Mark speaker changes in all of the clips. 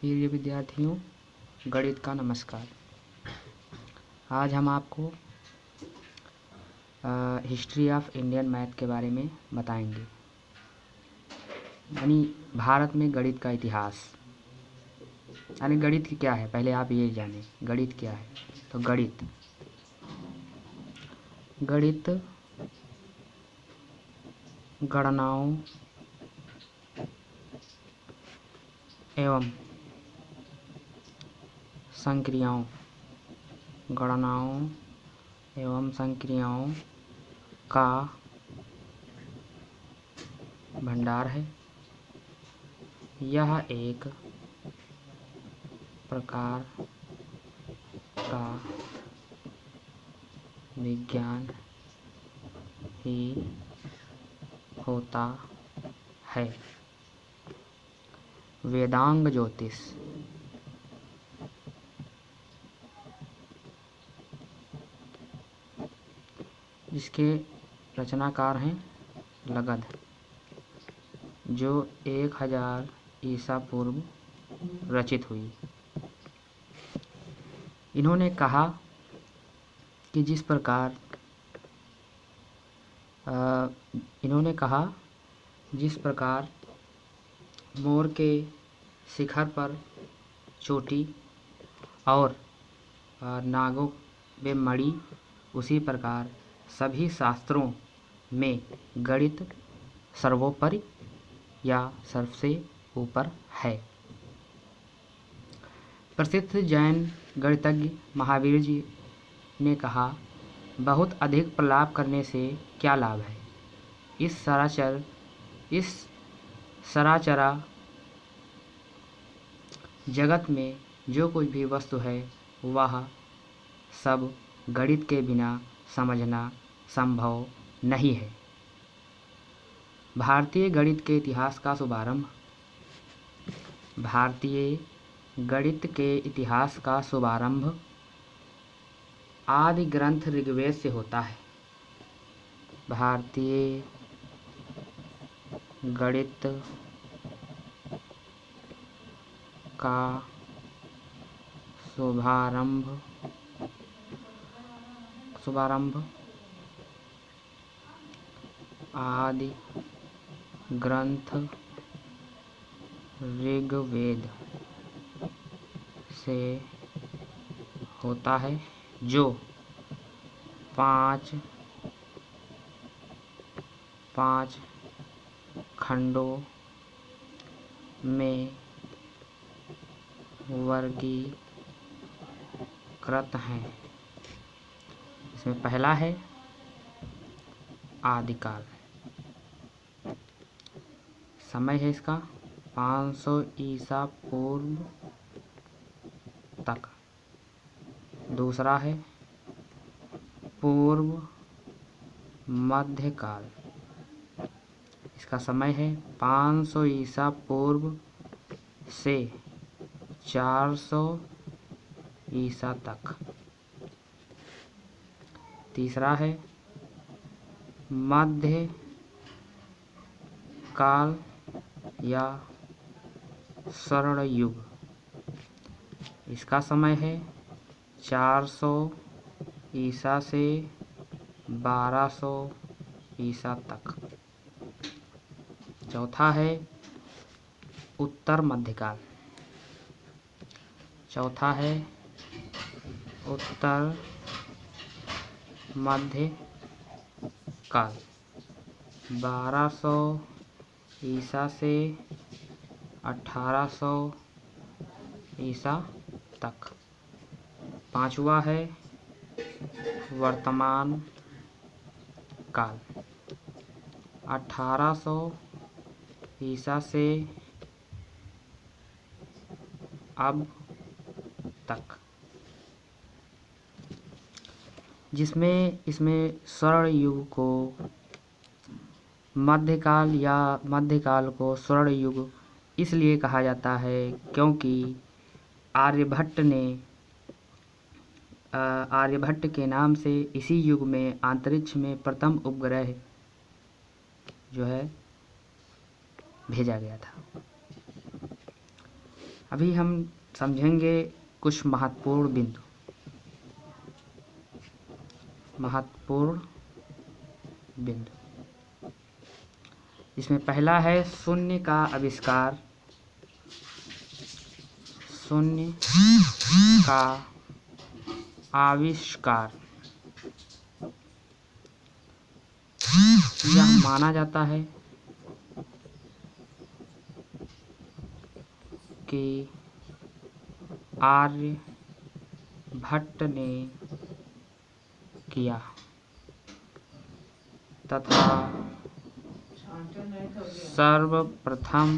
Speaker 1: प्रिय विद्यार्थियों, गणित का नमस्कार। आज हम आपको हिस्ट्री ऑफ इंडियन मैथ के बारे में बताएंगे, यानी भारत में गणित का इतिहास। यानी गणित क्या है, पहले आप ये जानें गणित क्या है। तो गणित गणनाओं एवं संक्रियाओं का भंडार है। यह एक प्रकार का विज्ञान ही होता है। वेदांग ज्योतिष इसके रचनाकार हैं लगध, जो 1000 ईसा पूर्व रचित हुई। इन्होंने कहा कि जिस प्रकार मोर के शिखर पर चोटी और नागों में मणि, उसी प्रकार सभी शास्त्रों में गणित सर्वोपरि या सबसे ऊपर है। प्रसिद्ध जैन गणितज्ञ महावीर जी ने कहा, बहुत अधिक प्रलाप करने से क्या लाभ है। इस सराचरा जगत में जो कुछ भी वस्तु है, वह सब गणित के बिना समझना संभव नहीं है। भारतीय गणित के इतिहास का शुभारंभ आदि ग्रंथ ऋग्वेद से होता है। भारतीय गणित का शुभारंभ आदि ग्रंथ ऋग्वेद से होता है, जो 5 खंडों में वर्गीकृत हैं। इसमें पहला है आदिकाल। समय है इसका 500 ईसा पूर्व तक। दूसरा है पूर्व मध्यकाल। इसका समय है 500 ईसा पूर्व से 400 ईसा तक। तीसरा है मध्य काल या स्वर्ण युग। इसका समय है 400 ईसा से 1200 ईसा तक। चौथा है उत्तर मध्यकाल। मध्य काल 1200 ईसा से 1800 ईसा तक। पांचवा है वर्तमान काल 1800 ईसा से अब तक, इसमें स्वर्ण युग को मध्यकाल को स्वर्ण युग इसलिए कहा जाता है क्योंकि आर्यभट्ट के नाम से इसी युग में अंतरिक्ष में प्रथम उपग्रह जो है भेजा गया था। अभी हम समझेंगे कुछ महत्वपूर्ण बिंदु। इसमें पहला है शून्य का आविष्कार। शून्य का आविष्कार यह माना जाता है कि आर्यभट्ट ने किया तथा सर्वप्रथम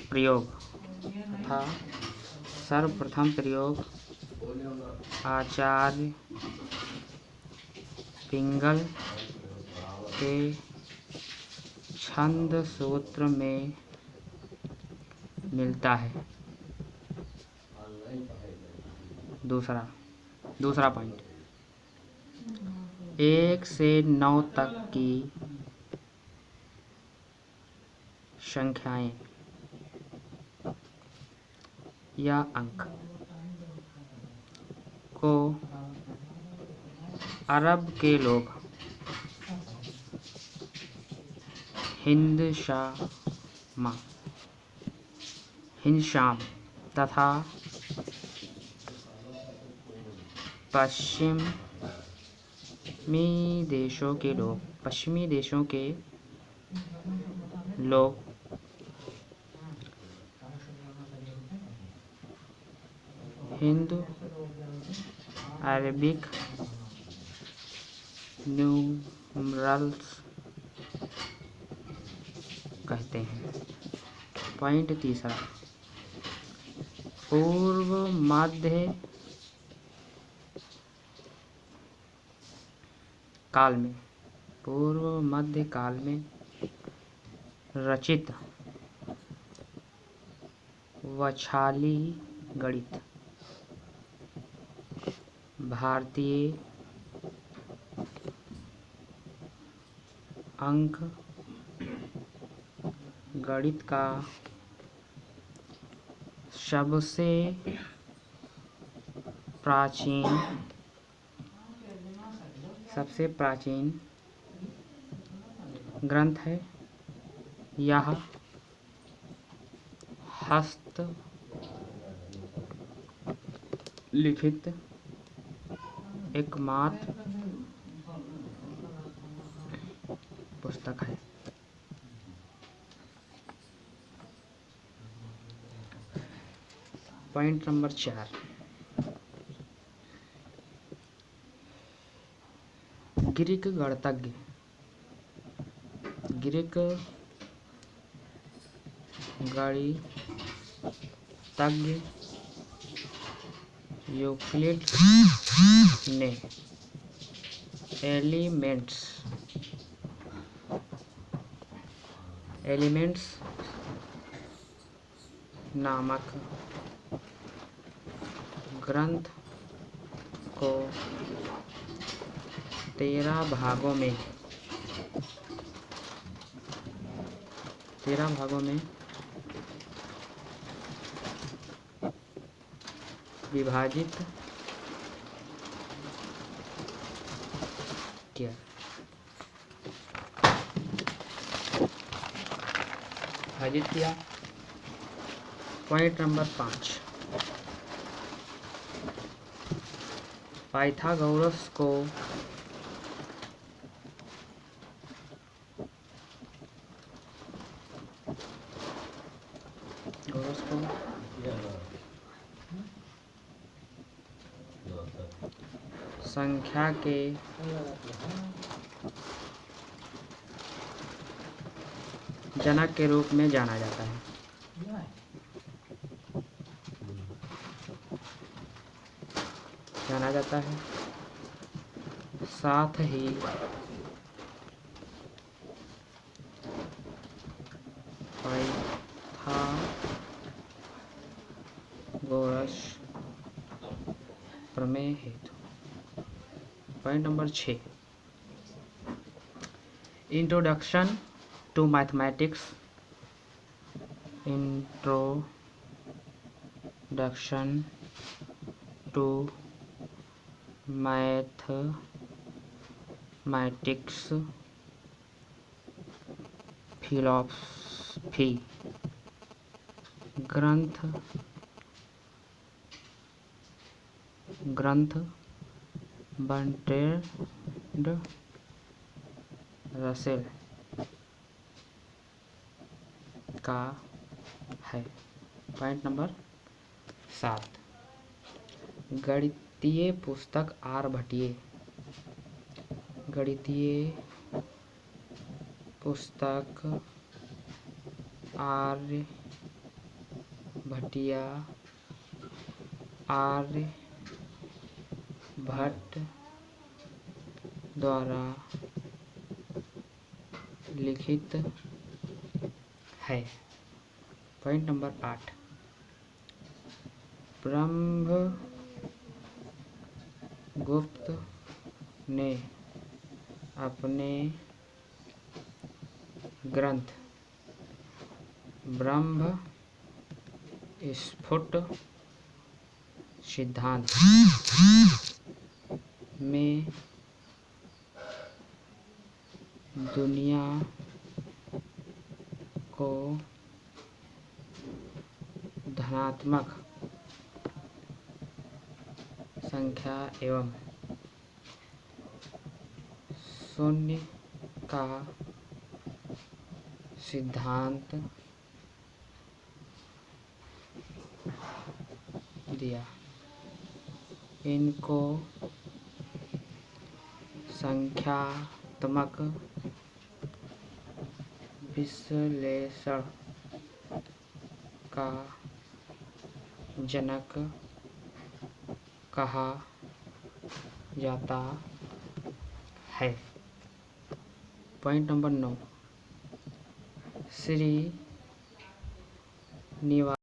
Speaker 1: प्रयोग आचार्य पिंगल के छंद सूत्र में मिलता है। दूसरा पॉइंट, 1 से 9 तक की संख्याएं या अंक को अरब के लोग हिंद शाम तथा पश्चिमी देशों के लोग हिंदू अरबिक न्यूमरल्स कहते हैं। पॉइंट तीसरा, पूर्व मध्य काल में रचित वछाली गणित भारतीय अंक गणित का सबसे प्राचीन ग्रंथ है। यह हस्त लिखित एकमात्र पुस्तक है। पॉइंट नंबर 4, ग्रीक गणितज्ञ यूक्लिड ने एलिमेंट्स नामक ग्रंथ को 13 भागों में विभाजित किया। पॉइंट नंबर 5, पाइथागोरस को संख्या के जनक के रूप में जाना जाता है। साथ ही पाइथागोरस प्रमेय हेतु। Point number 6, introduction to mathematics. Introduction to mathematics philosophy ग्रंथ बर्ट्रैंड रसेल का है। पॉइंट नंबर 7, गणितीय पुस्तक आर्यभट्टीय। गणितीय पुस्तक आर्यभट्ट द्वारा लिखित है। पॉइंट नंबर 8, ब्रह्मगुप्त ने अपने ग्रंथ ब्रह्मस्फुट सिद्धांत में दुनिया को धनात्मक संख्या एवं शून्य का सिद्धांत दिया। इनको संख्यात्मक विश्लेषण का जनक कहा जाता है। Point number 9, Srinivas